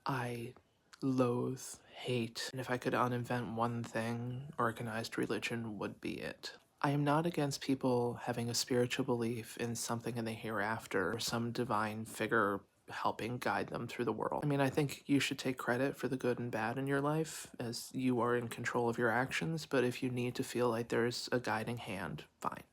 I loathe, hate, and if I could uninvent one thing, organized religion would be it. I am not against people having a spiritual belief in something in the hereafter or some divine figure helping guide them through the world. I mean, I think you should take credit for the good and bad in your life as you are in control of your actions, but if you need to feel like there's a guiding hand, fine.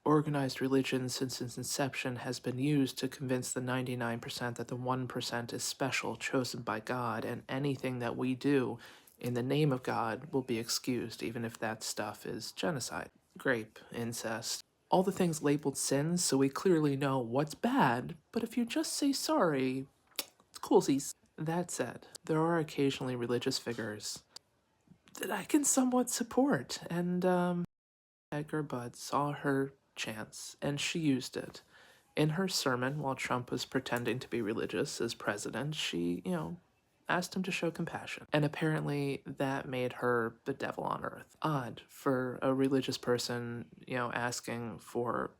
Organized religion since its inception has been used to convince the 99% that the 1% is special, chosen by God, and anything that we do in the name of God will be excused, even if that stuff is genocide, rape, incest. All the things labeled sins, so we clearly know what's bad, but if you just say sorry, it's coolsies. That said, there are occasionally religious figures that I can somewhat support, and Edgar Budd saw her chance, and she used it. In her sermon, while Trump was pretending to be religious as president, she, asked him to show compassion. And apparently that made her the devil on earth. Odd for a religious person, asking for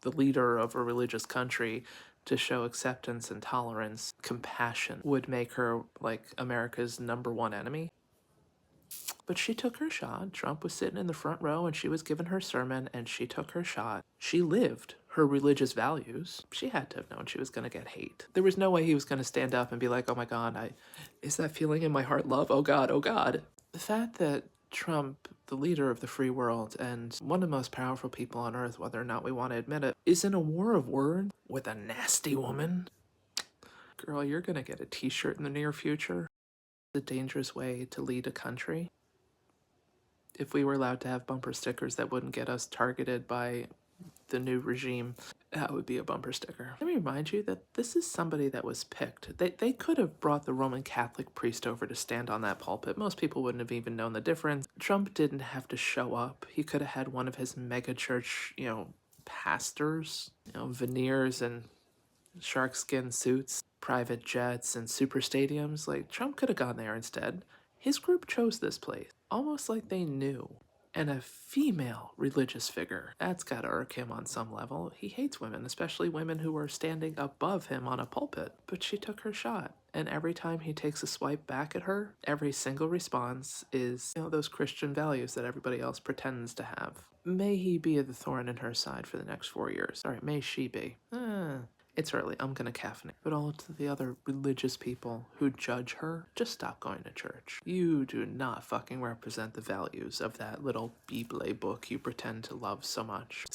the leader of a religious country to show acceptance and tolerance. Compassion would make her like America's #1 enemy. But she took her shot. Trump was sitting in the front row and she was giving her sermon and she took her shot. She lived her religious values. She had to have known she was going to get hate. There was no way he was going to stand up and be like, oh my God, is that feeling in my heart love? Oh God, oh God. The fact that Trump, the leader of the free world and one of the most powerful people on earth, whether or not we want to admit it, is in a war of words with a nasty woman. Girl, you're going to get a t-shirt in the near future. It's a dangerous way to lead a country. If we were allowed to have bumper stickers that wouldn't get us targeted by the new regime, that would be a bumper sticker. Let me remind you that this is somebody that was picked. They could have brought the Roman Catholic priest over to stand on that pulpit. Most people wouldn't have even known the difference. Trump didn't have to show up. He could have had one of his mega church, pastors, veneers and shark skin suits, private jets, and super stadiums. Like, Trump could have gone there instead. His group chose this place, almost like they knew. And a female religious figure, that's gotta irk him on some level. He hates women, especially women who are standing above him on a pulpit. But she took her shot. And every time he takes a swipe back at her, every single response is, those Christian values that everybody else pretends to have. May he be the thorn in her side for the next 4 years. All right, may she be. It's early, I'm gonna caffeinate. But all to the other religious people who judge her, just stop going to church. You do not fucking represent the values of that little Bible book you pretend to love so much.